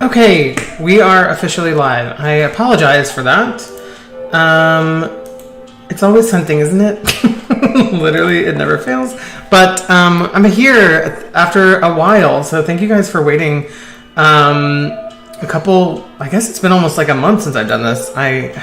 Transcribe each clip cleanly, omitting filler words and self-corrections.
Okay, we are officially live. I apologize for that. It's always something, isn't it? Literally, it never fails. But I'm here after a while, so thank you guys for waiting. I guess it's been almost like a month since I've done this. I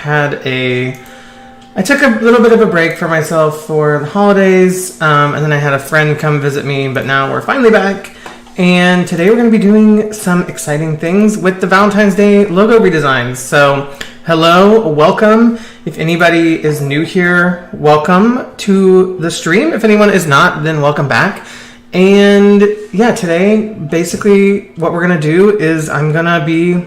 took a little bit of a break for myself for the holidays, and then I had a friend come visit me, but now we're finally back. And today we're going to be doing some exciting things with the Valentine's Day logo redesigns. So, hello, welcome. If anybody is new here, welcome to the stream. If anyone is not, then welcome back. And yeah, today, basically what we're going to do is I'm going to be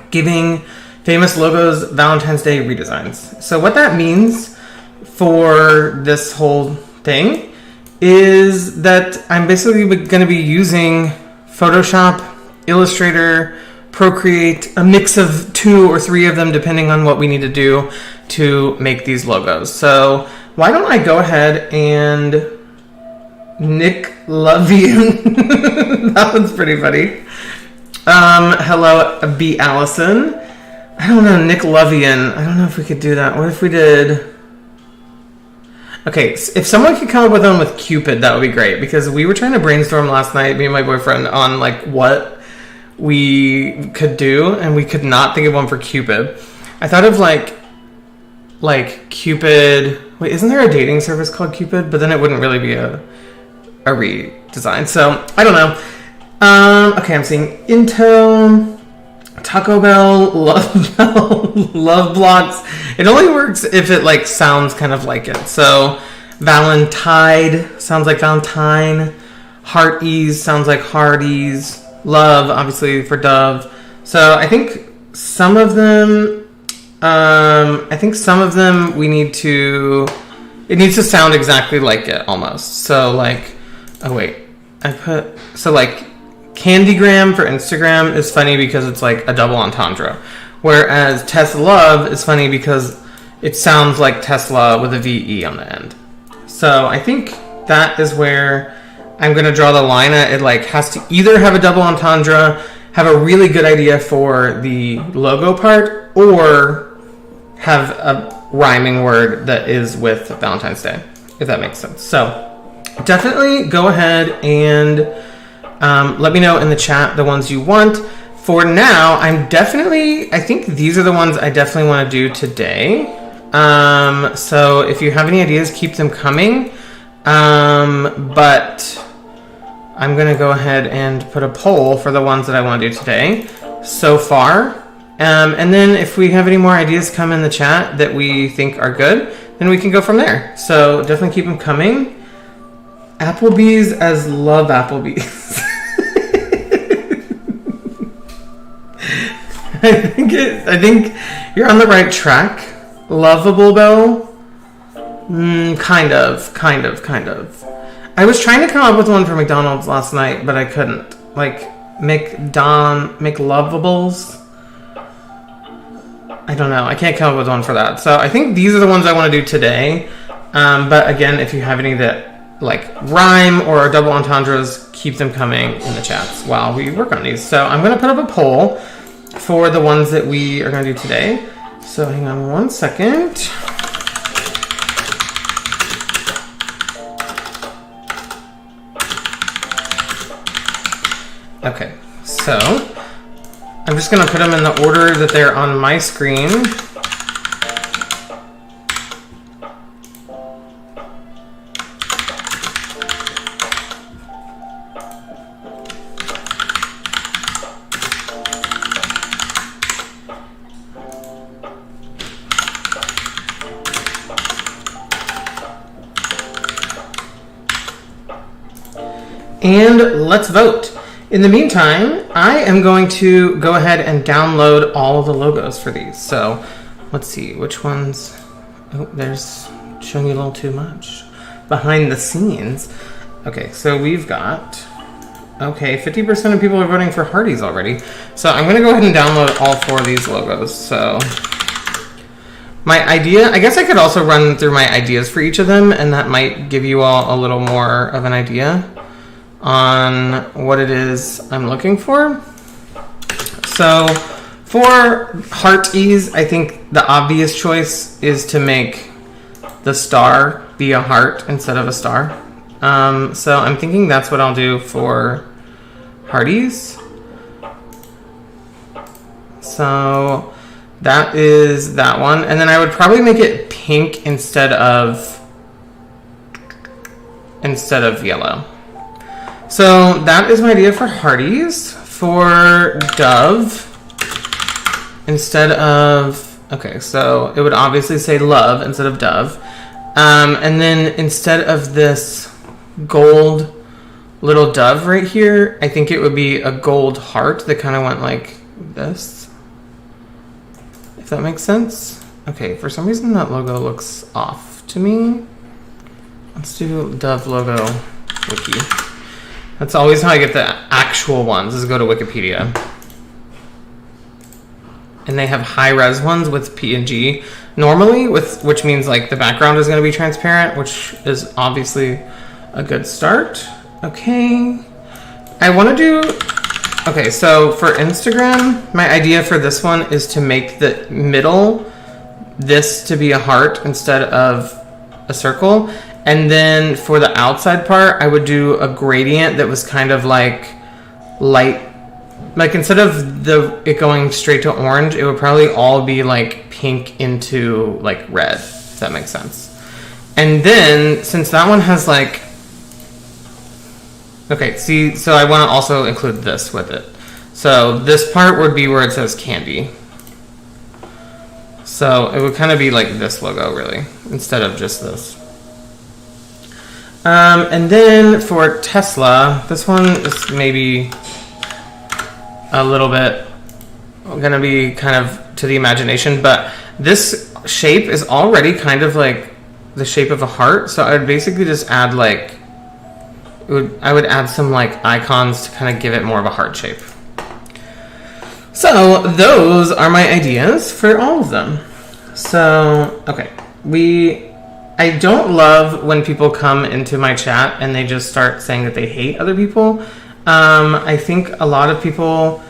giving Famous Logos Valentine's Day redesigns. So what that means for this whole thing is that I'm basically going to be using Photoshop, Illustrator, Procreate, a mix of 2 or 3 of them depending on what we need to do to make these logos. So why don't I go ahead and Nick Lovian. That one's pretty funny. Hello, B. Allison. I don't know, Nick Lovian. I don't know if we could do that. What if we did... Okay, if someone could come up with one with Cupid, that would be great. Because we were trying to brainstorm last night, me and my boyfriend, on like what we could do, and we could not think of one for Cupid. I thought of like Cupid. Wait, isn't there a dating service called Cupid? But then it wouldn't really be a redesign. So I don't know. Okay, I'm seeing Intel, Taco Bell, Loveblocks. It only works if it like sounds kind of like it. So Valentine sounds like Valentine. Hearties sounds like Hearties. Love, obviously, for Dove. So I think some of them. We need to. It needs to sound exactly like it almost. So like, oh wait, like. Candygram for Instagram is funny because it's like a double entendre. Whereas Tesla Love is funny because it sounds like Tesla with a VE on the end. So I think that is where I'm going to draw the line at. It like has to either have a double entendre, have a really good idea for the logo part, or have a rhyming word that is with Valentine's Day, if that makes sense. So definitely go ahead and let me know in the chat the ones you want. For now, I think these are the ones I definitely want to do today. So if you have any ideas, keep them coming. But I'm going to go ahead and put a poll for the ones that I want to do today so far. And then if we have any more ideas come in the chat that we think are good, then we can go from there. So definitely keep them coming. Applebee's as Love Applebee's. I think you're on the right track. Lovable Bell? Kind of. I was trying to come up with one for McDonald's last night, but I couldn't. Like, McLovables? I don't know. I can't come up with one for that. So I think these are the ones I want to do today. But again, if you have any that like rhyme or double entendres, keep them coming in the chats while we work on these. So I'm going to put up a poll for the ones that we are going to do today. So hang on one second. Okay, so I'm just going to put them in the order that they're on my screen. And let's vote. In the meantime, I am going to go ahead and download all of the logos for these. So let's see which ones. Oh, there's showing you a little too much behind the scenes. Okay, so we've got 50% of people are voting for Hearties already. So I'm going to go ahead and download all 4 of these logos. So my idea, I guess I could also run through my ideas for each of them, and that might give you all a little more of an idea on what it is I'm looking for. So for hearties, I think the obvious choice is to make the star be a heart instead of a star. So I'm thinking that's what I'll do for hearties. So that is that one. And then I would probably make it pink instead of yellow. So that is my idea for hearties. For dove, instead of, okay, so it would obviously say love instead of dove. And then instead of this gold little dove right here, I think it would be a gold heart that kind of went like this. If that makes sense. Okay, for some reason that logo looks off to me. Let's do Dove logo wiki. That's always how I get the actual ones, is go to Wikipedia. And they have high-res ones with PNG normally, which means like the background is going to be transparent, which is obviously a good start. Okay. I want to do... Okay, so for Instagram, my idea for this one is to make the middle this to be a heart instead of a circle. And then for the outside part, I would do a gradient that was kind of like light. Like instead of it going straight to orange, it would probably all be like pink into like red, if that makes sense. And then since that one has like... Okay, see, so I want to also include this with it. So this part would be where it says candy. So it would kind of be like this logo really, instead of just this. And then for Tesla, this one is maybe a little bit going to be kind of to the imagination, but this shape is already kind of like the shape of a heart. So I would basically just add like, I would add some like icons to kind of give it more of a heart shape. So those are my ideas for all of them. So, okay, I don't love when people come into my chat and they just start saying that they hate other people. I think a lot of people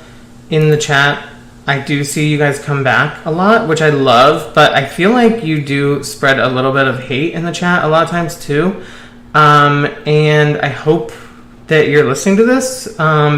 in the chat, I do see you guys come back a lot, which I love, but I feel like you do spread a little bit of hate in the chat a lot of times too. And I hope that you're listening to this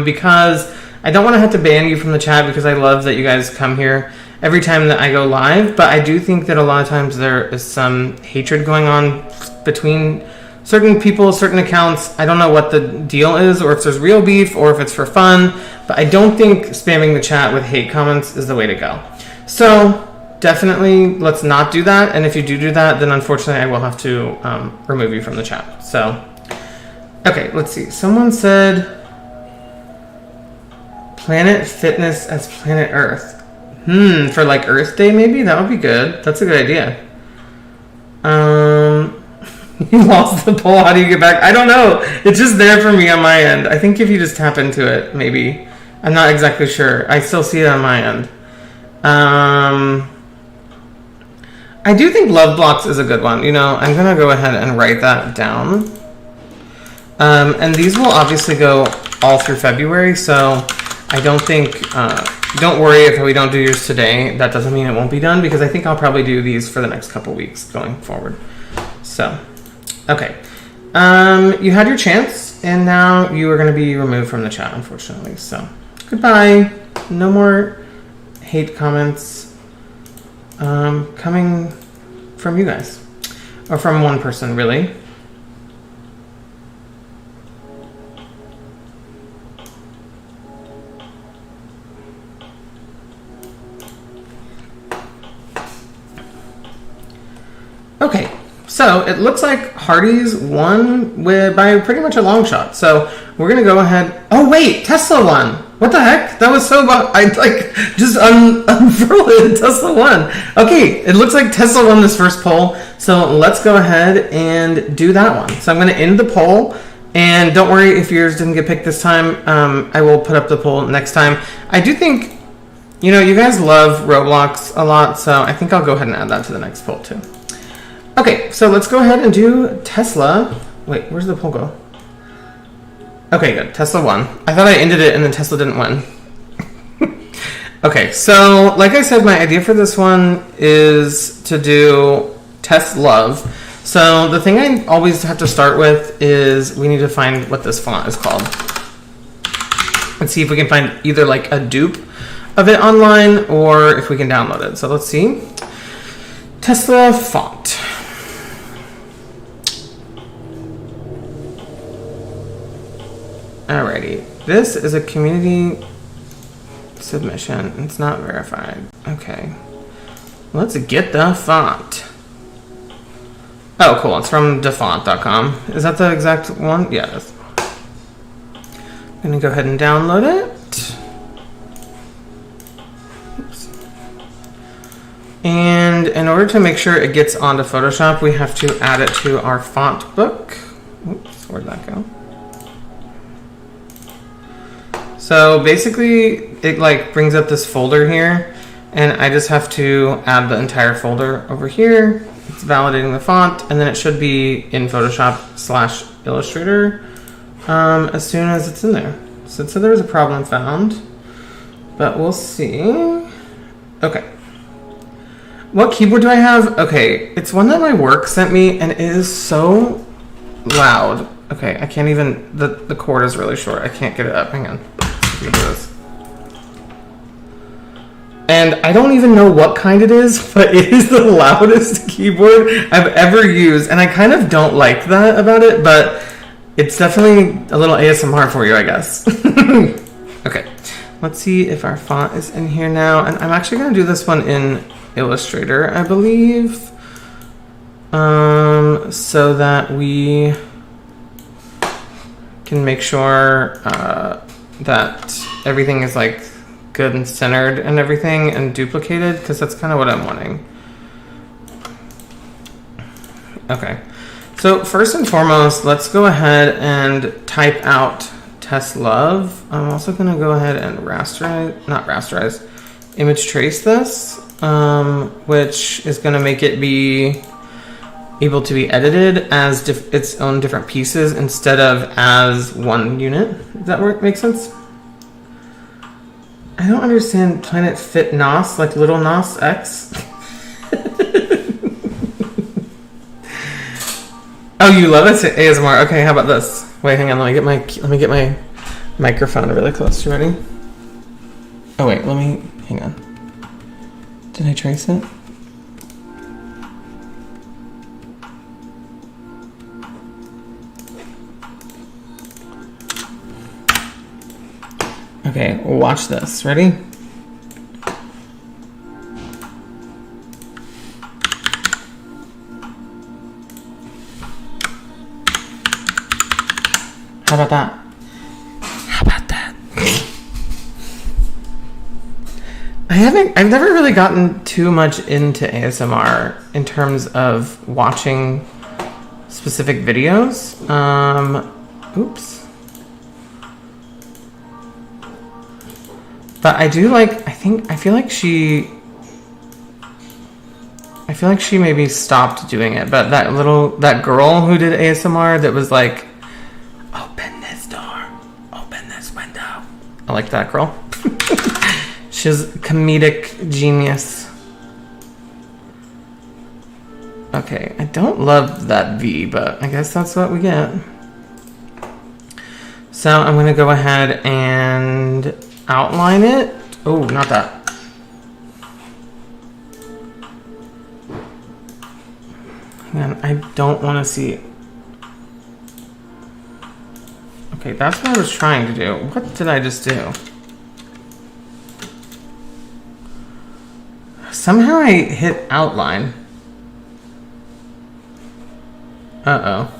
because I don't want to have to ban you from the chat because I love that you guys come here every time that I go live, but I do think that a lot of times there is some hatred going on between certain people, certain accounts. I don't know what the deal is, or if there's real beef, or if it's for fun, but I don't think spamming the chat with hate comments is the way to go. So definitely let's not do that, and if you do that, then unfortunately I will have to remove you from the chat. So, okay, let's see. Someone said Planet Fitness as Planet Earth. For like Earth Day maybe? That would be good. That's a good idea. You lost the poll. How do you get back? I don't know. It's just there for me on my end. I think if you just tap into it, maybe. I'm not exactly sure. I still see it on my end. I do think Loveblocks is a good one. You know, I'm going to go ahead and write that down. And these will obviously go all through February, so I don't think... don't worry if we don't do yours today. That doesn't mean it won't be done, because I think I'll probably do these for the next couple weeks going forward. So, okay. You had your chance, and now you are going to be removed from the chat, unfortunately. So, goodbye. No more hate comments coming from you guys. Or from one person, really. Okay, so it looks like Hardy's won by pretty much a long shot. So we're gonna go ahead. Oh wait, Tesla won. What the heck? That was so. I like just unfurled it. Tesla won. Okay, it looks like Tesla won this first poll. So let's go ahead and do that one. So I'm gonna end the poll. And don't worry if yours didn't get picked this time. I will put up the poll next time. I do think, you know, you guys love Roblox a lot, so I think I'll go ahead and add that to the next poll too. Okay, so let's go ahead and do Tesla. Wait, where's the poll go? Okay, good. Tesla won. I thought I ended it and then Tesla didn't win. Okay, so like I said, my idea for this one is to do test love. So the thing I always have to start with is we need to find what this font is called. And see if we can find either like a dupe of it online or if we can download it. So let's see. Tesla font. Alrighty. This is a community submission. It's not verified. Okay. Let's get the font. Oh, cool. It's from defont.com. Is that the exact one? Yeah, it is. I'm going to go ahead and download it. Oops. And in order to make sure it gets onto Photoshop, we have to add it to our font book. Oops, where'd that go? So basically, it like brings up this folder here, and I just have to add the entire folder over here. It's validating the font, and then it should be in Photoshop/Illustrator as soon as it's in there. So it said there was a problem found, but we'll see. Okay. What keyboard do I have? Okay, it's one that my work sent me, and it is so loud. Okay, I can't even, the cord is really short. I can't get it up. Hang on. Look at this. And I don't even know what kind it is, but it is the loudest keyboard I've ever used. And I kind of don't like that about it, but it's definitely a little ASMR for you, I guess. Okay, let's see if our font is in here now. And I'm actually going to do this one in Illustrator, I believe. So that we can make sure that everything is like good and centered and everything and duplicated, because that's kind of what I'm wanting. Okay, so first and foremost, let's go ahead and type out test love. I'm also going to go ahead and image trace this, which is going to make it be able to be edited as its own different pieces instead of as one unit. Does that make sense? I don't understand trying to fit NOS, like little NOS X. Oh, you love it? ASMR. Okay, how about this? Wait, hang on. Let me get my microphone really close. You ready? Oh wait, hang on. Did I trace it? Okay, watch this. Ready? How about that? How about that? I've never really gotten too much into ASMR in terms of watching specific videos. Oops. But I do like, I feel like she maybe stopped doing it, but that girl who did ASMR that was like, open this door, open this window. I like that girl. She's comedic genius. Okay, I don't love that V, but I guess that's what we get. So I'm gonna go ahead and outline it. Oh, not that. Hang on, I don't want to see it. Okay, that's what I was trying to do. What did I just do? Somehow I hit outline. Uh-oh.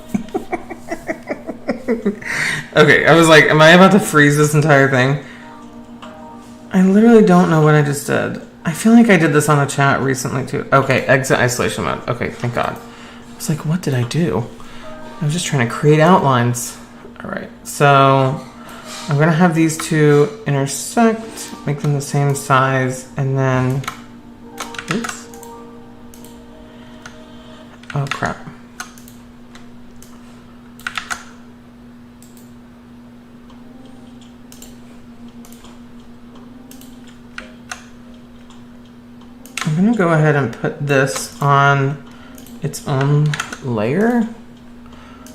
Okay, I was like, am I about to freeze this entire thing? I literally don't know what I just did. I feel like I did this on a chat recently too. Okay, exit isolation mode. Okay, thank God. I was like, what did I do? I was just trying to create outlines. All right, so I'm gonna have these two intersect, make them the same size, and then, oops. Oh crap. gonna go ahead and put this on its own layer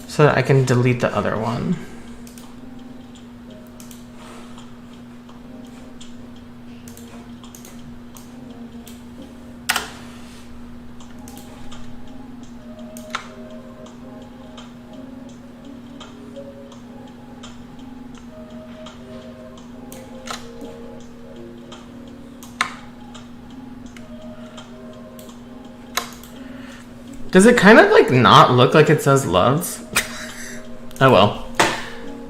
so that I can delete the other one. Does it kind of like not look like it says loves? Oh well.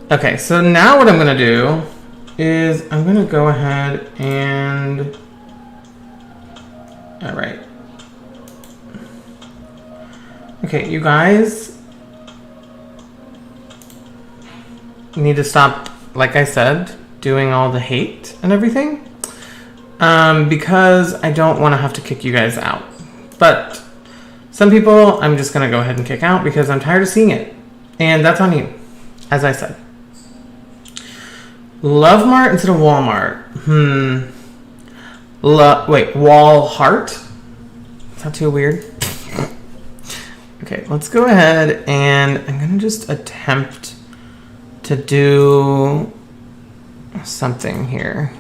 Okay, so now what I'm gonna do is I'm gonna go ahead and, all right. Okay, you guys need to stop, like I said, doing all the hate and everything, because I don't want to have to kick you guys out. But some people I'm just going to go ahead and kick out because I'm tired of seeing it. And that's on you, as I said. Love Mart instead of Walmart. Wait, Wall Heart? Is that too weird? Okay, let's go ahead and I'm going to just attempt to do something here.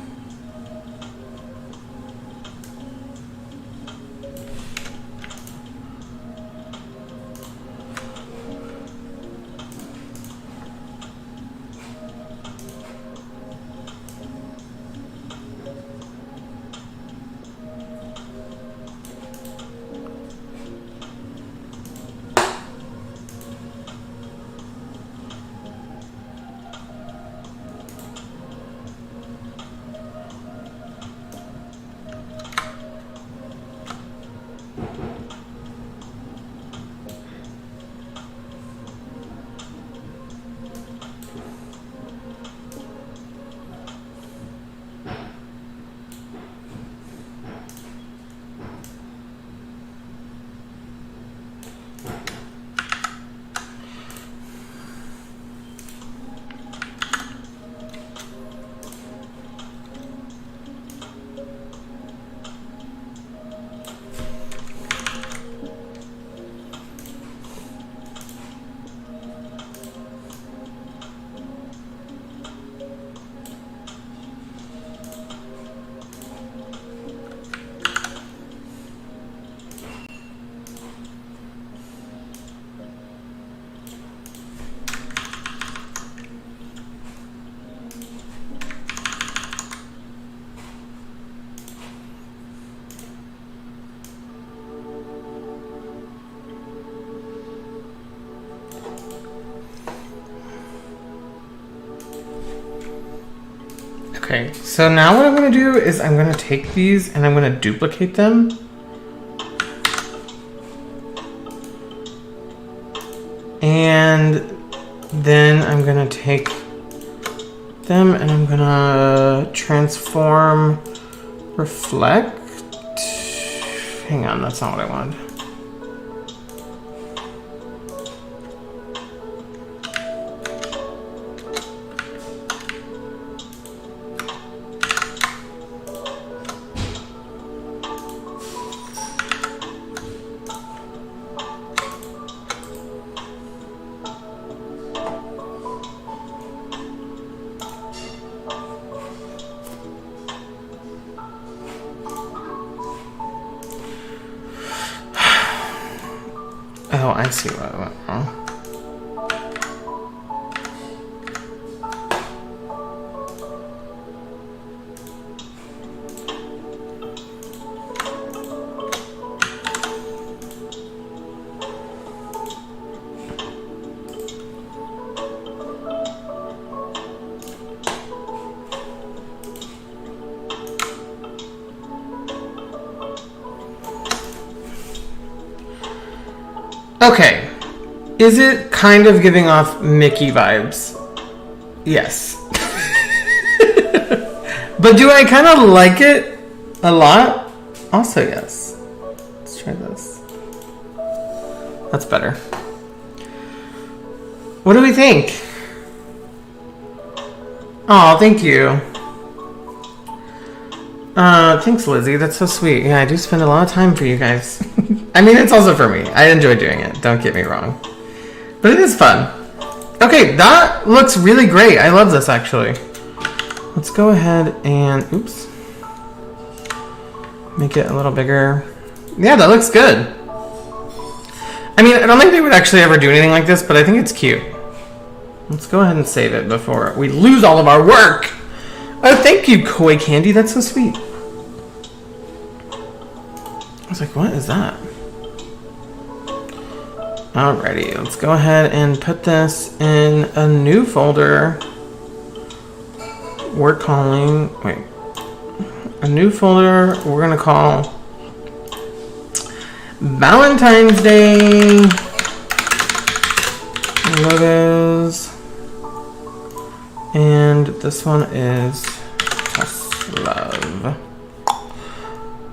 Okay, so now what I'm going to do is I'm going to take these and I'm going to duplicate them. And then I'm going to take them and I'm going to transform, reflect. Hang on, that's not what I wanted. Oh, I see what I went wrong. Okay, is it kind of giving off Mickey vibes? Yes. But do I kind of like it a lot? Also, yes. Let's try this. That's better. What do we think? Oh, thank you. Thanks, Lizzie. That's so sweet. Yeah, I do spend a lot of time for you guys. I mean, it's also for me. I enjoy doing it. Don't get me wrong. But it is fun. Okay, that looks really great. I love this, actually. Let's go ahead and... Oops. Make it a little bigger. Yeah, that looks good. I mean, I don't think they would actually ever do anything like this, but I think it's cute. Let's go ahead and save it before we lose all of our work. Oh, thank you, Koi Candy. That's so sweet. I was like, what is that? Alrighty, let's go ahead and put this in a new folder. We're calling, wait, a new folder we're gonna call Valentine's Day logos. And this one is Test Love.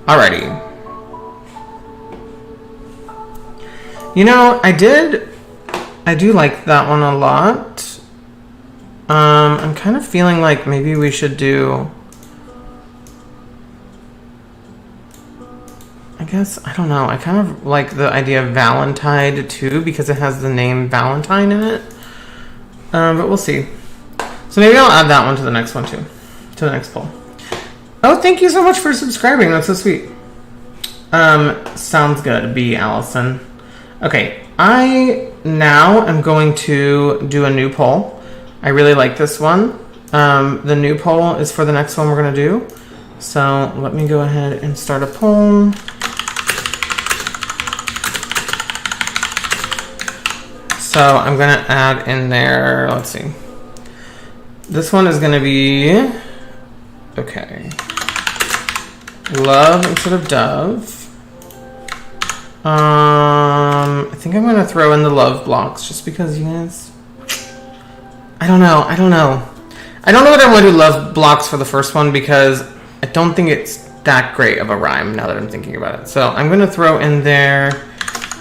Alrighty. You know, I do like that one a lot. I'm kind of feeling like maybe we should do, I guess, I don't know. I kind of like the idea of Valentine too because it has the name Valentine in it. But we'll see. So maybe I'll add that one to the next one too. To the next poll. Oh, thank you so much for subscribing. That's so sweet. Sounds good. B. Allison. Okay, I now am going to do a new poll. I really like this one. The new poll is for the next one we're going to do. So let me go ahead and start a poll. So I'm going to add in there, let's see. This one is going to be, okay, love instead of dove. I think I'm gonna throw in the Loveblocks just because you guys. I don't know whether I want to do Loveblocks for the first one because I don't think it's that great of a rhyme now that I'm thinking about it. So I'm gonna throw in there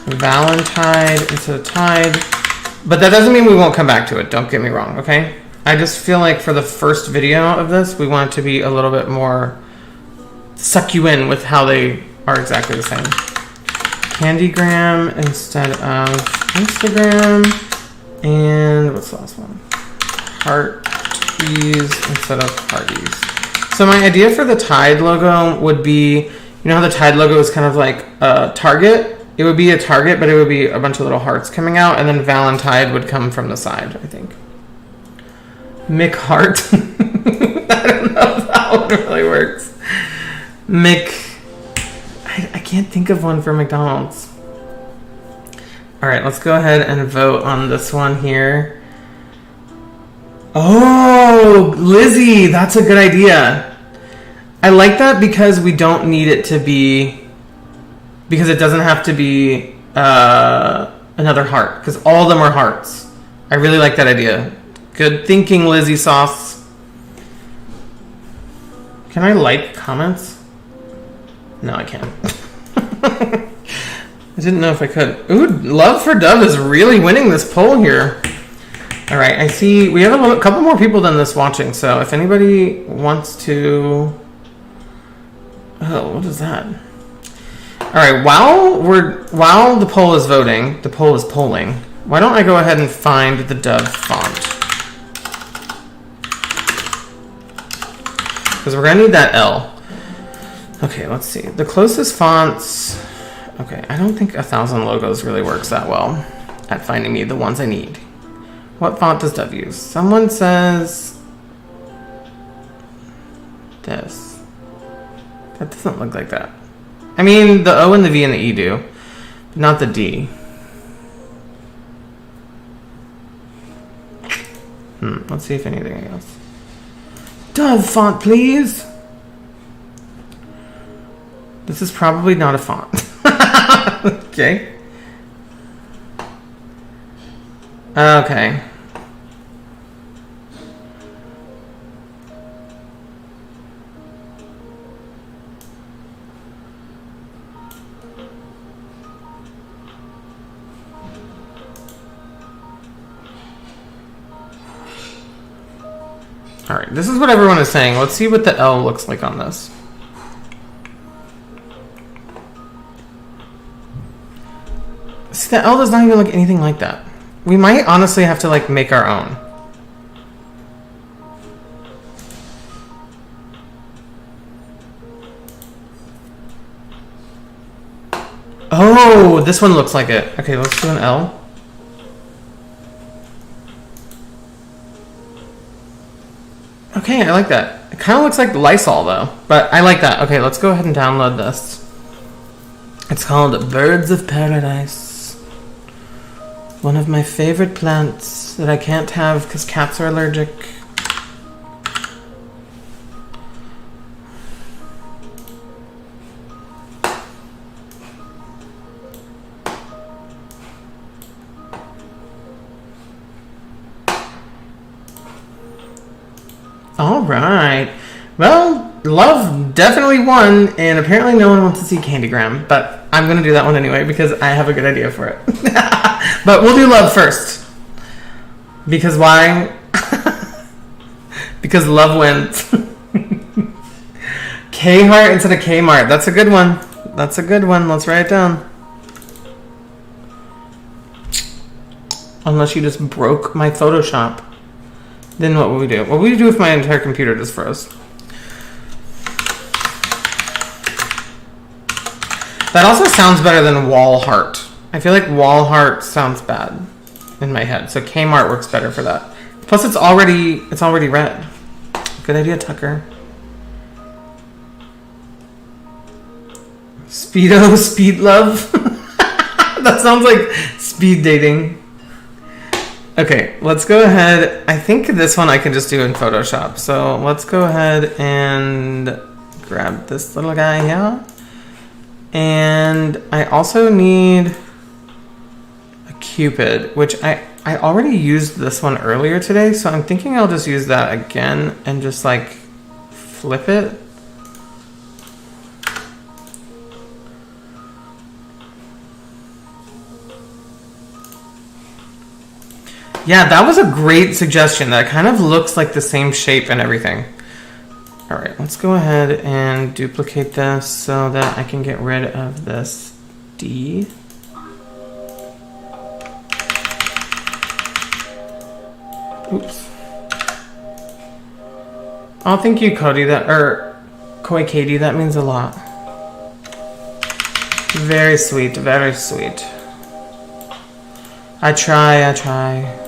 Valentine instead of Tide, but that doesn't mean we won't come back to it. Don't get me wrong, okay? I just feel like for the first video of this, we want it to be a little bit more suck you in with how they are exactly the same. Candygram instead of Instagram, and what's the last one? Hearties instead of parties. So my idea for the Tide logo would be, you know how the Tide logo is kind of like a target? It would be a target, but it would be a bunch of little hearts coming out, and then Valentine would come from the side, I think. Mick Heart. I don't know if that one really works. Mick. I can't think of one for McDonald's. Alright, let's go ahead and vote on this one here. Oh, Lizzie, that's a good idea. I like that because we don't need it to be, because it doesn't have to be another heart, because all of them are hearts. I really like that idea. Good thinking, Lizzie Sauce. Can I like comments? No, I can't. I didn't know if I could. Ooh, Love for Dove is really winning this poll here. All right, I see we have a couple more people than this watching, so if anybody wants to... Oh, what is that? All right, while the poll is voting, the poll is polling, why don't I go ahead and find the Dove font? Because we're gonna need that L. Okay, let's see. The closest fonts... Okay, I don't think 1,000 logos really works that well at finding me the ones I need. What font does Dove use? Someone says... This. That doesn't look like that. I mean, the O and the V and the E do. But not the D. Let's see if anything else. Dove font, please! This is probably not a font. Okay. Okay. Alright, this is what everyone is saying. Let's see what the L looks like on this. See, the L does not even look anything like that. We might honestly have to like make our own. Oh, this one looks like it. Okay, let's do an L. Okay, I like that. It kind of looks like Lysol though, but I like that. Okay, let's go ahead and download this. It's called Birds of Paradise. One of my favorite plants that I can't have because cats are allergic. All right. Well, Love definitely won, and apparently no one wants to see Candygram, but I'm going to do that one anyway because I have a good idea for it. But we'll do Love first. Because why? Because Love wins. K-Heart instead of Kmart. That's a good one. That's a good one. Let's write it down. Unless you just broke my Photoshop. Then what would we do? What would we do if my entire computer just froze? That also sounds better than Wall Heart. I feel like Wall Heart sounds bad in my head. So Kmart works better for that. Plus it's already red. Good idea, Tucker. Speedo, speed love. That sounds like speed dating. Okay, let's go ahead. I think this one I can just do in Photoshop. So let's go ahead and grab this little guy here. And I also need a Cupid, which I already used this one earlier today. So I'm thinking I'll just use that again and just like flip it. Yeah, that was a great suggestion. That kind of looks like the same shape and everything. All right, let's go ahead and duplicate this so that I can get rid of this D. Oops. Oh, thank you, Cody. Koi Katie, that means a lot. Very sweet, very sweet. I try.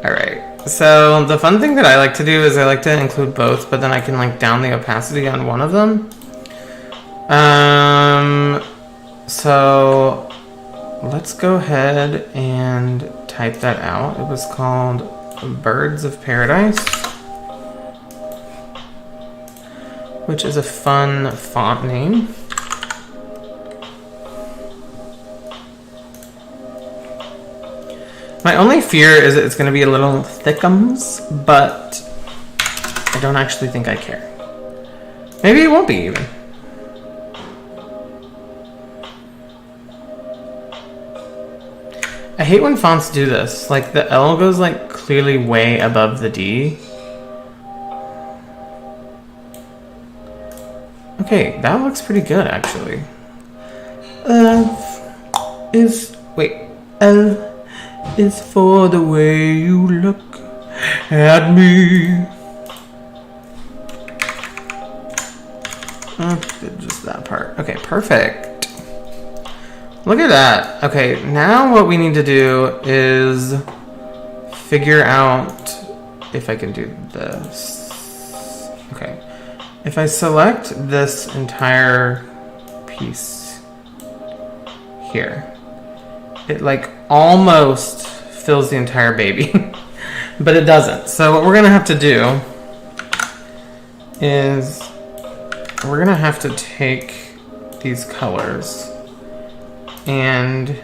Alright, so the fun thing that I like to do is I like to include both, but then I can like down the opacity on one of them. So let's go ahead and type that out. It was called Birds of Paradise, which is a fun font name. My only fear is that it's going to be a little thickums, but I don't actually think I care. Maybe it won't be even. I hate when fonts do this. Like the L goes like clearly way above the D. Okay, that looks pretty good actually. L is for the way you look at me. Just that part. Okay, perfect. Look at that. Okay, now what we need to do is figure out if I can do this. Okay. If I select this entire piece here, it like almost fills the entire baby, but it doesn't. So what we're gonna have to do is we're gonna have to take these colors and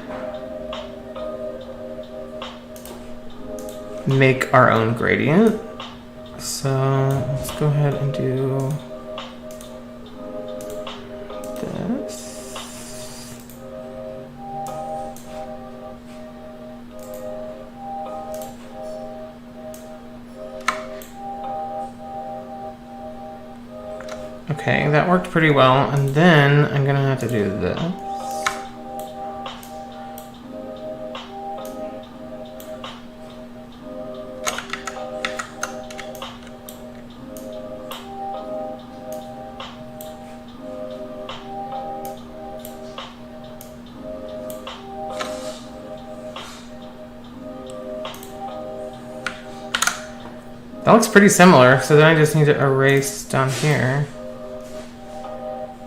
make our own gradient. So let's go ahead and do this. Okay, that worked pretty well. And then I'm gonna have to do this. That looks pretty similar, so then I just need to erase down here.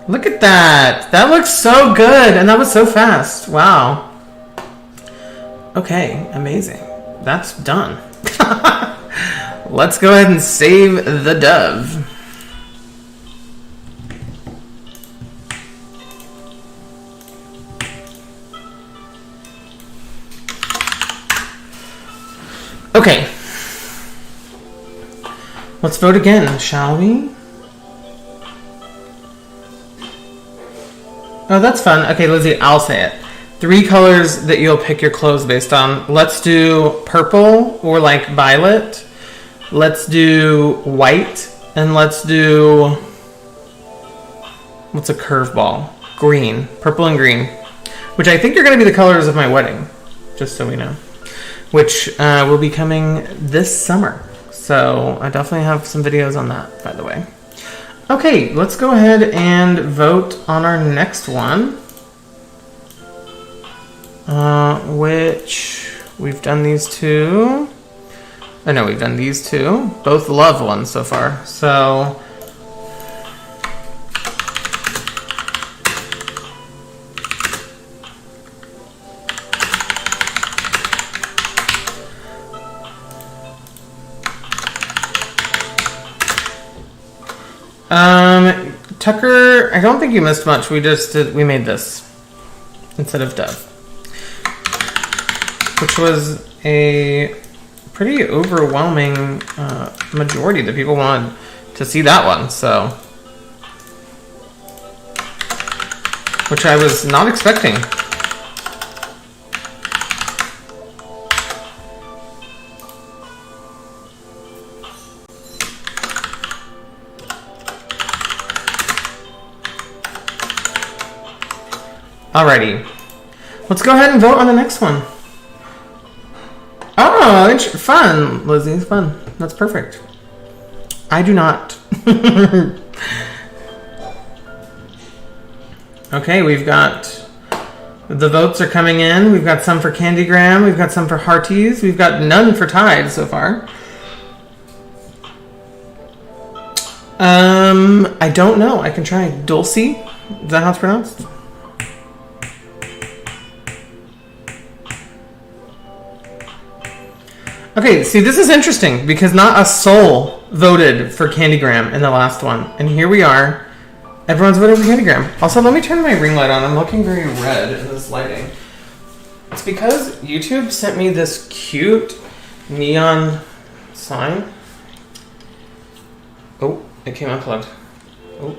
Look at that! That looks so good, and that was so fast. Wow. Okay, amazing. That's done. Let's go ahead and save the dove. Okay. Let's vote again, shall we? Oh, that's fun. Okay, Lizzie, I'll say it. 3 colors that you'll pick your clothes based on. Let's do purple or like violet. Let's do white. And let's do... what's a curveball? Green. Purple and green. Which I think are going to be the colors of my wedding. Just so we know. Which will be coming this summer. So I definitely have some videos on that, by the way. Okay, let's go ahead and vote on our next one. Which we've done these two. I know we've done these two. Both love ones so far. So Tucker, I don't think you missed much. We made this instead of dove, which was a pretty overwhelming majority that people wanted to see that one. So, which I was not expecting. Alrighty, let's go ahead and vote on the next one. Oh, fun, Lizzie, it's fun. That's perfect. I do not. Okay, we've got the votes are coming in. We've got some for Candygram. We've got some for Hearties. We've got none for Tide so far. I don't know. I can try Dulcie. Is that how it's pronounced? Okay, see, this is interesting because not a soul voted for Candygram in the last one. And here we are. Everyone's voted for Candygram. Also, let me turn my ring light on. I'm looking very red in this lighting. It's because YouTube sent me this cute neon sign. Oh, it came unplugged. Oh,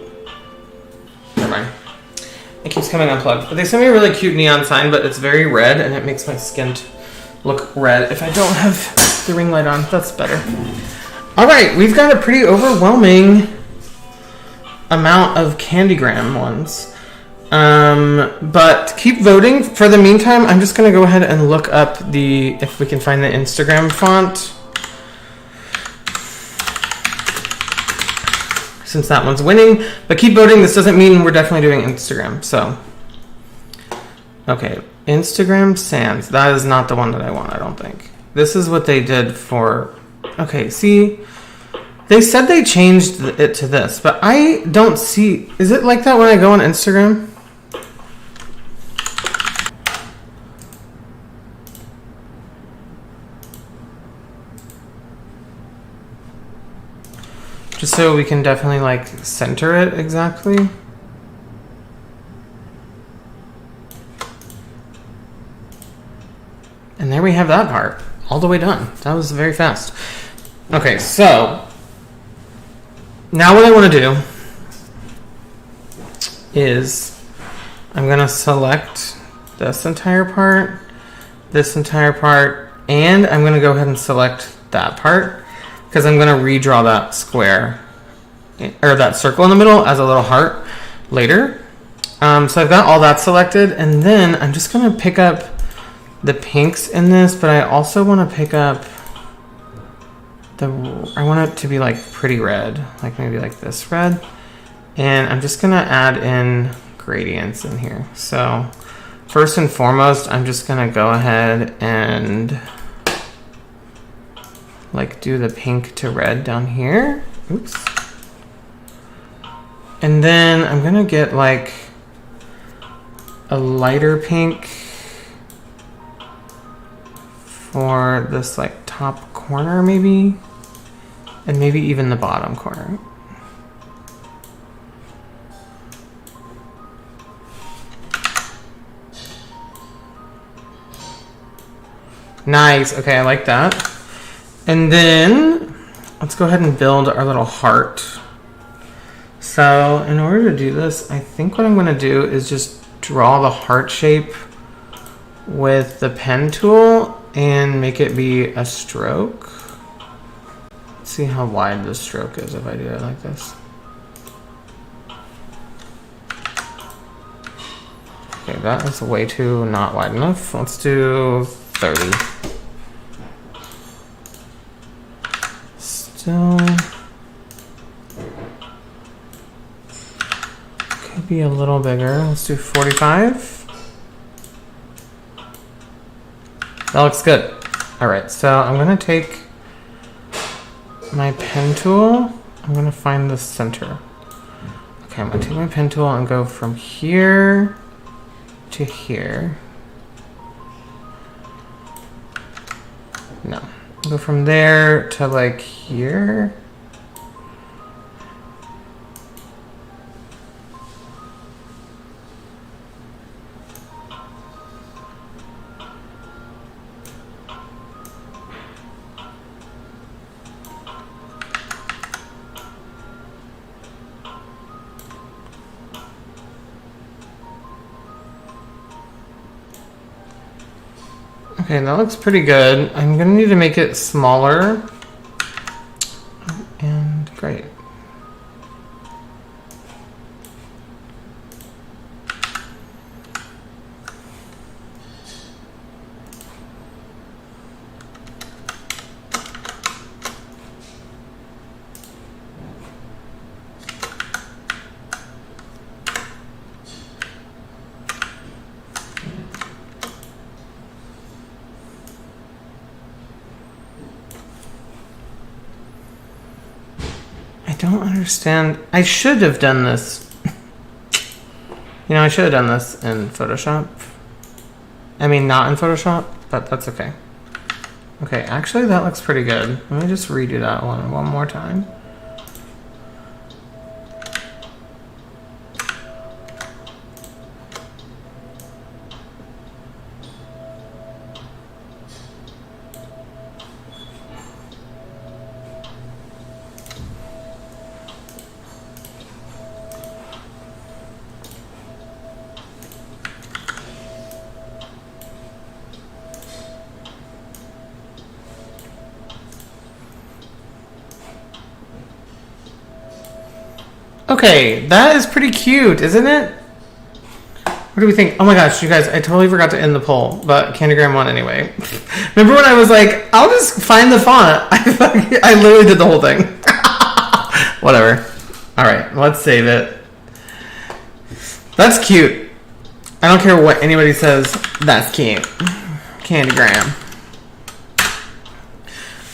never mind. It keeps coming unplugged. But they sent me a really cute neon sign, but it's very red and it makes my skin look red. If I don't have the ring light on, that's better. Alright, we've got a pretty overwhelming amount of Candygram ones. But keep voting. For the meantime, I'm just going to go ahead and look up if we can find the Instagram font. Since that one's winning. But keep voting. This doesn't mean we're definitely doing Instagram. So, okay. Instagram Sans. That is not the one that I want, I don't think. This is what they did for... Okay, see? They said they changed it to this, but I don't see... Is it like that when I go on Instagram? Just so we can definitely, like, center it exactly. And there we have that part. All the way done. That was very fast. Okay, so... Now what I want to do is I'm going to select this entire part, and I'm going to go ahead and select that part because I'm going to redraw that square or that circle in the middle as a little heart later. So I've got all that selected, and then I'm just going to pick up the pinks in this, but I also want to pick up I want it to be like pretty red, like maybe like this red. And I'm just gonna add in gradients in here. So first and foremost, I'm just gonna go ahead and like do the pink to red down here. Oops. And then I'm gonna get like a lighter pink for this like top corner maybe, and maybe even the bottom corner. Nice, okay, I like that. And then let's go ahead and build our little heart. So in order to do this, I think what I'm gonna do is just draw the heart shape with the pen tool and make it be a stroke. Let's see how wide the stroke is if I do it like this. Okay, that is way too not wide enough. Let's do 30. Still could be a little bigger. Let's do 45. That looks good. All right, so I'm gonna take my pen tool. I'm gonna find the center. Okay, I'm gonna take my pen tool and go from here to here. No, go from there to like here. Okay, that looks pretty good. I'm gonna need to make it smaller. And great. I don't understand. I should have done this. You know, I should have done this in Photoshop. I mean, not in Photoshop, but that's okay. Okay, actually that looks pretty good. Let me just redo that one more time. Okay, that is pretty cute, isn't it? What do we think? Oh my gosh, you guys, I totally forgot to end the poll, but Candygram won anyway. Remember when I was like, I'll just find the font? I literally did the whole thing. Whatever. All right, let's save it. That's cute. I don't care what anybody says. That's cute. Candygram.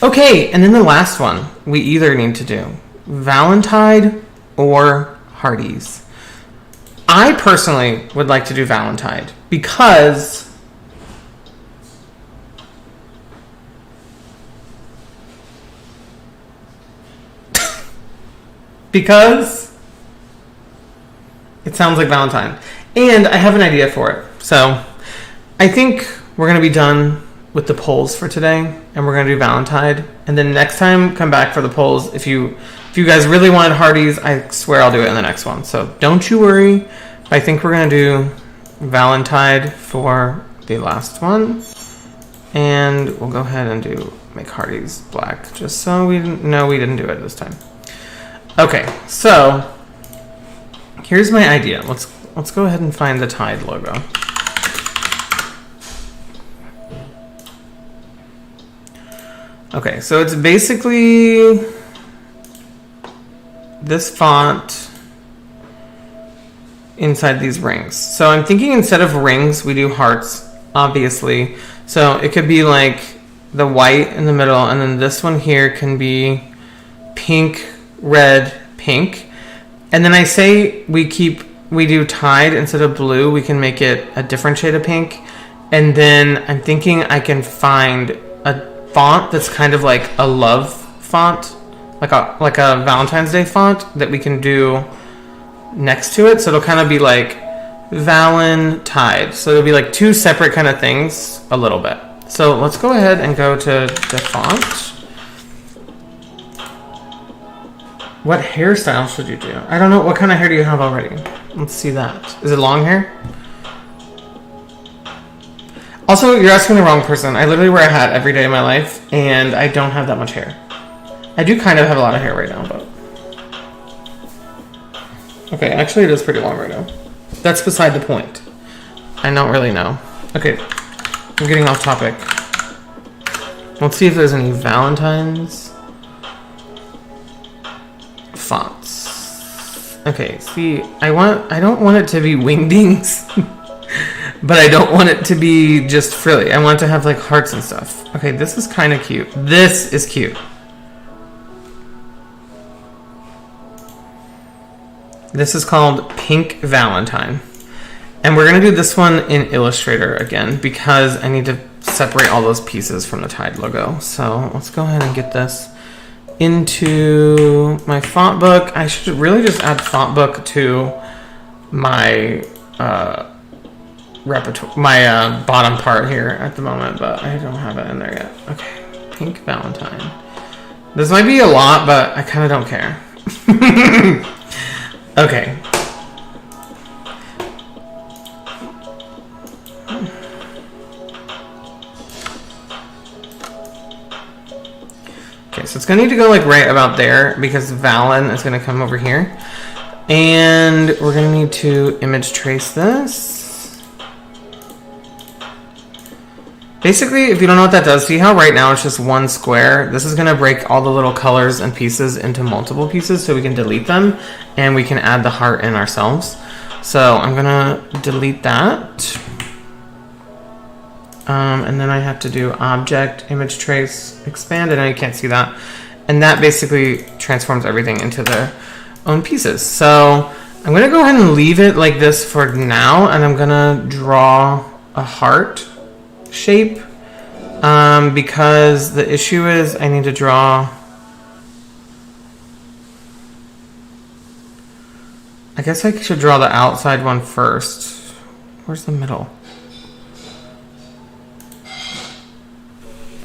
Okay, and then the last one we either need to do Valentine or Hardy's. I personally would like to do Valentine because it sounds like Valentine. And I have an idea for it. So I think we're going to be done with the polls for today, and we're going to do Valentine. And then next time, come back for the polls. If you guys really wanted Hardy's, I swear I'll do it in the next one. So don't you worry. I think we're going to do Valentine for the last one. And we'll go ahead and make Hardy's black, just so we didn't do it this time. Okay, so here's my idea. Let's go ahead and find the Tide logo. Okay, so it's basically this font inside these rings. So I'm thinking instead of rings, we do hearts, obviously. So it could be like the white in the middle, and then this one here can be pink, red, pink. And then I say we do tide instead of blue. We can make it a different shade of pink. And then I'm thinking I can find a font that's kind of like a love font, like a Valentine's Day font that we can do next to it. So it'll kind of be like Valentine. So it'll be like two separate kind of things a little bit. So let's go ahead and go to the font. What hairstyle should you do? I don't know. What kind of hair do you have already? Let's see that. Is it long hair? Also, you're asking the wrong person. I literally wear a hat every day of my life, and I don't have that much hair. I do kind of have a lot of hair right now, but... Okay, actually it is pretty long right now. That's beside the point. I don't really know. Okay, I'm getting off topic. Let's see if there's any Valentine's fonts. Okay, see, I don't want it to be wingdings, but I don't want it to be just frilly. I want it to have like hearts and stuff. Okay, this is kind of cute. This is cute. This is called Pink Valentine. And we're going to do this one in Illustrator again because I need to separate all those pieces from the Tide logo. So let's go ahead and get this into my font book. I should really just add font book to my repertoire, my bottom part here at the moment, but I don't have it in there yet. Okay, Pink Valentine. This might be a lot, but I kind of don't care. Okay. Okay, so it's gonna need to go like right about there because Valen is gonna come over here. And we're gonna need to image trace this. Basically, if you don't know what that does, see how right now it's just one square? This is gonna break all the little colors and pieces into multiple pieces so we can delete them and we can add the heart in ourselves. So I'm gonna delete that. And then I have to do object, image trace, expand, and now you can't see that. And that basically transforms everything into their own pieces. So I'm gonna go ahead and leave it like this for now, and I'm gonna draw a heart shape because the issue is I need to draw, I guess I should draw the outside one first. Where's the middle?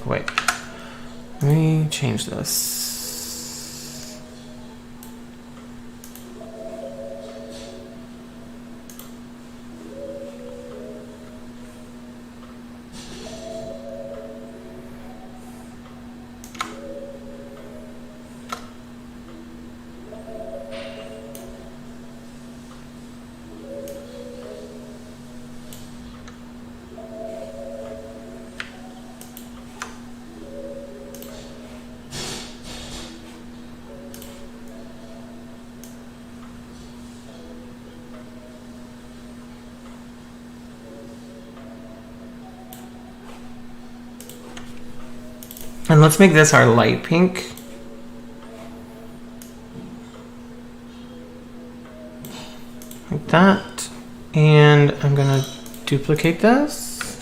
Wait, let me change this. And let's make this our light pink. Like that. And I'm gonna duplicate this.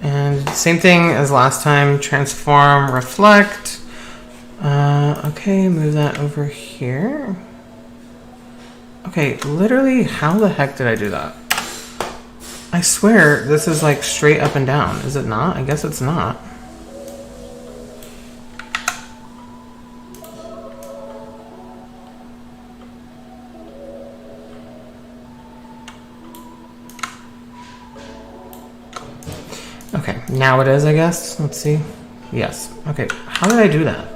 And same thing as last time, transform, reflect. Okay, move that over here. Okay, literally, how the heck did I do that? I swear this is like straight up and down. Is it not? I guess it's not. Okay, now it is, I guess. Let's see. Yes. Okay, how did I do that?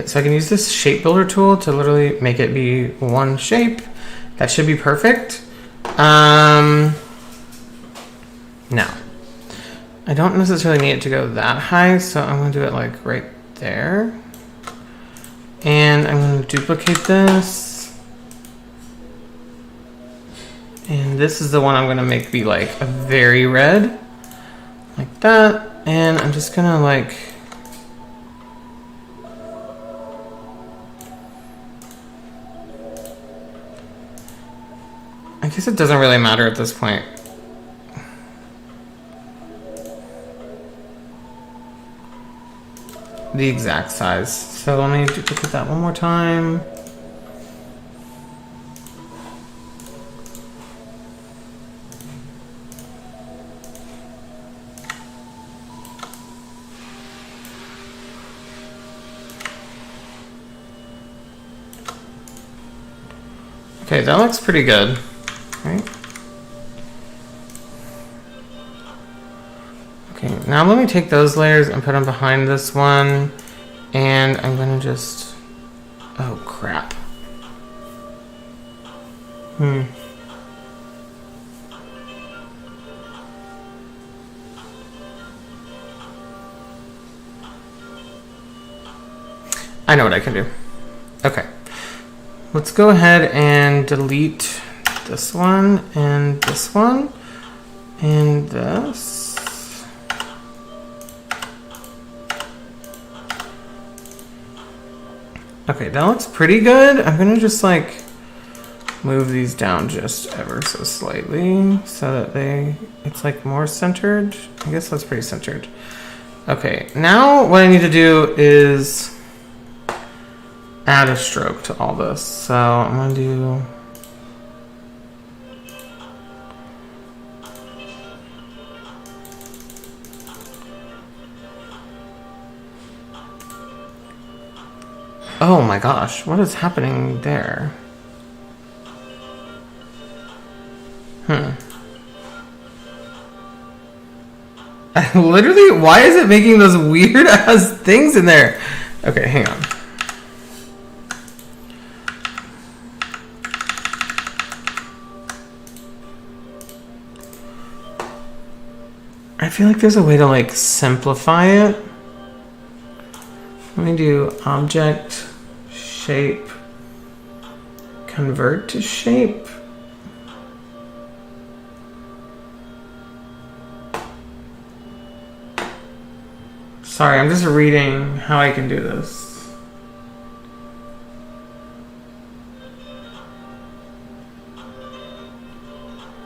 so I can use this shape builder tool to literally make it be one shape. That should be perfect. Now, I don't necessarily need it to go that high, so I'm going to do it like right there. And I'm going to duplicate this. And this is the one I'm going to make be like a very red, like that. And I'm just going to like, I guess it doesn't really matter at this point. The exact size. So let me duplicate that one more time. Okay, that looks pretty good, right? Okay, now let me take those layers and put them behind this one, and I'm gonna just, oh crap. I know what I can do. Okay. Let's go ahead and delete this one and this one and this. Okay, that looks pretty good. I'm gonna just like move these down just ever so slightly so that it's like more centered. I guess that's pretty centered. Okay, now what I need to do is add a stroke to all this. So I'm gonna do, oh my gosh, what is happening there? Literally, why is it making those weird ass things in there? Okay, hang on. I feel like there's a way to like simplify it. Let me do object, shape, convert to shape. Sorry, I'm just reading how I can do this.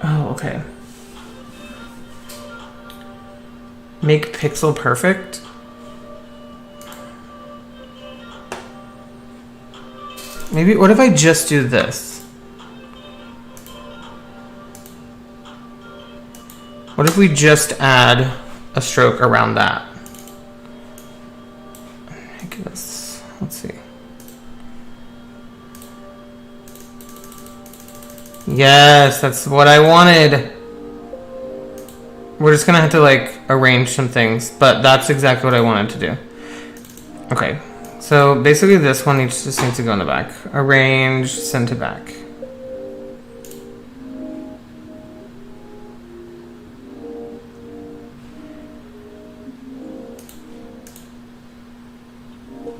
Oh, okay. Make pixel perfect. Maybe, what if I just do this? What if we just add a stroke around that? Make this, let's see. Yes, that's what I wanted. We're just gonna have to like arrange some things, but that's exactly what I wanted to do. Okay, so basically this one just needs to go in the back. Arrange, send to back.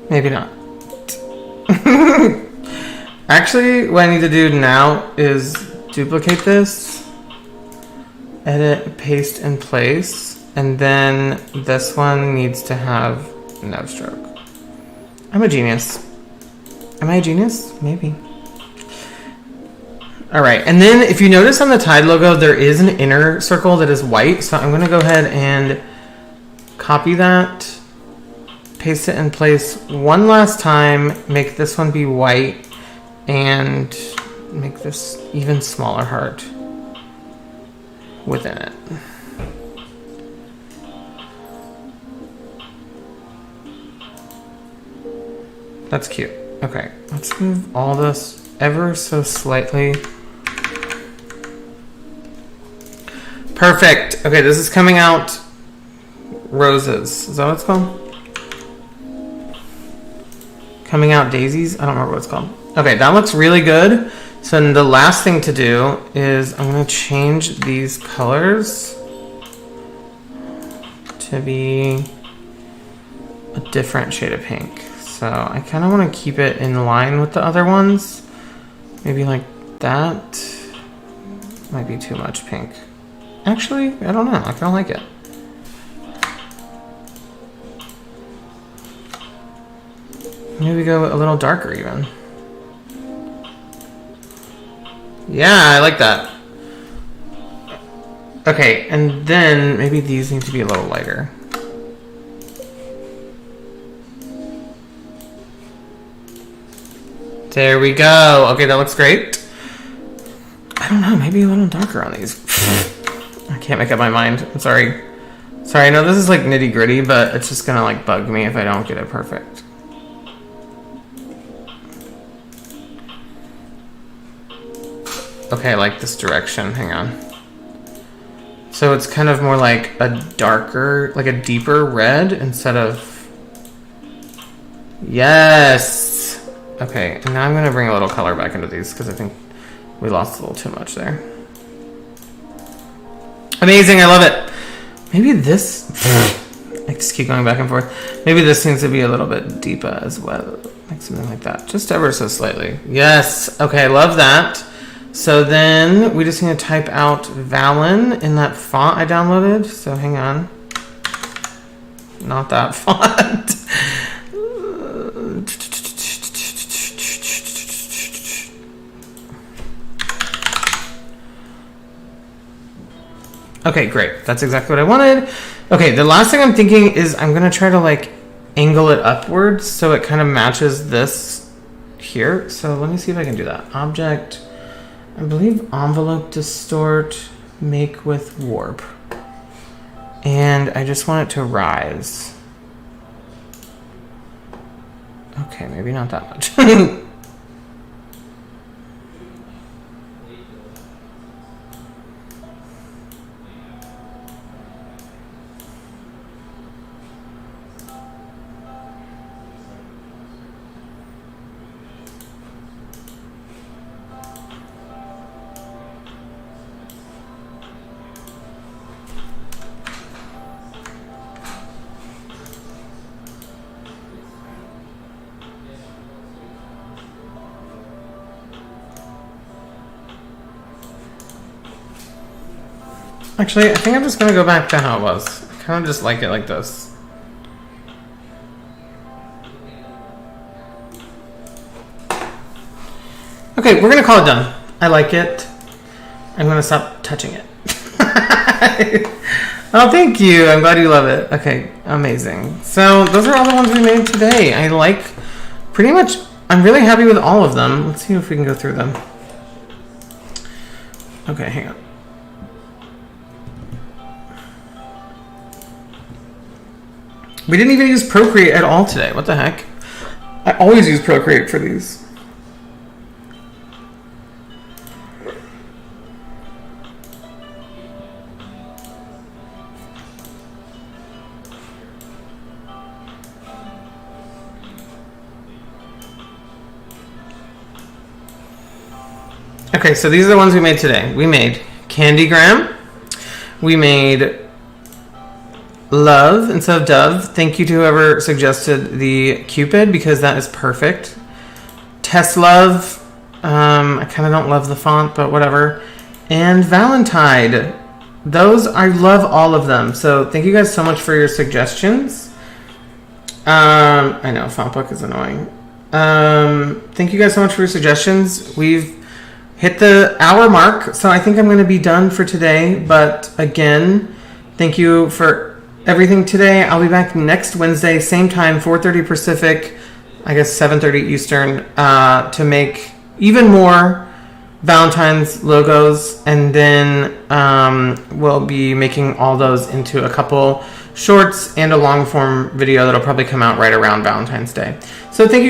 Maybe not. Actually, what I need to do now is duplicate this, edit, paste in place, and then this one needs to have no stroke. I'm a genius. Am I a genius? Maybe. All right, and then if you notice on the Tide logo, there is an inner circle that is white, so I'm gonna go ahead and copy that, paste it in place one last time, make this one be white, and make this even smaller heart within it. That's cute. Okay, let's move all this ever so slightly. Perfect. Okay, this is coming out roses. Is that what it's called? Coming Out Daisies. I don't remember what it's called. Okay, that looks really good. So then the last thing to do is I'm going to change these colors to be a different shade of pink. So I kind of want to keep it in line with the other ones. Maybe like that. Might be too much pink. Actually, I don't know. I kind of like it. Maybe go a little darker even. Yeah, I like that. Okay, and then maybe these need to be a little lighter. There we go. Okay, that looks great. I don't know, maybe a little darker on these. I can't make up my mind. I'm sorry. Sorry, I know this is like nitty gritty, but it's just gonna like bug me if I don't get it perfect. Okay, I like this direction. Hang on. So it's kind of more like a darker, like a deeper red instead of... Yes! Okay, and now I'm going to bring a little color back into these because I think we lost a little too much there. Amazing, I love it! Maybe this... I just keep going back and forth. Maybe this needs to be a little bit deeper as well. Like something like that. Just ever so slightly. Yes! Okay, I love that. So then we just need to type out Valen in that font I downloaded. So hang on. Not that font. Okay, great. That's exactly what I wanted. Okay, the last thing I'm thinking is I'm going to try to like angle it upwards so it kind of matches this here. So let me see if I can do that. Object... I believe envelope distort, make with warp. And I just want it to rise. Okay, maybe not that much. Actually, I think I'm just going to go back to how it was. I kind of just like it like this. Okay, we're going to call it done. I like it. I'm going to stop touching it. Oh, thank you. I'm glad you love it. Okay, amazing. So those are all the ones we made today. I like pretty much, I'm really happy with all of them. Let's see if we can go through them. Okay, hang on. We didn't even use Procreate at all today. What the heck? I always use Procreate for these. Okay, so these are the ones we made today. We made Candygram. We made Love instead of Dove. Thank you to whoever suggested the Cupid because that is perfect. Test Love. I kind of don't love the font, but whatever. And Valentine. Those, I love all of them. So thank you guys so much for your suggestions. I know, font book is annoying. Thank you guys so much for your suggestions. We've hit the hour mark, so I think I'm going to be done for today. But again, thank you for everything today. I'll be back next Wednesday, same time, 4:30 Pacific, I guess 7:30 Eastern, to make even more Valentine's logos, and then we'll be making all those into a couple shorts and a long form video that'll probably come out right around Valentine's Day. So thank you guys.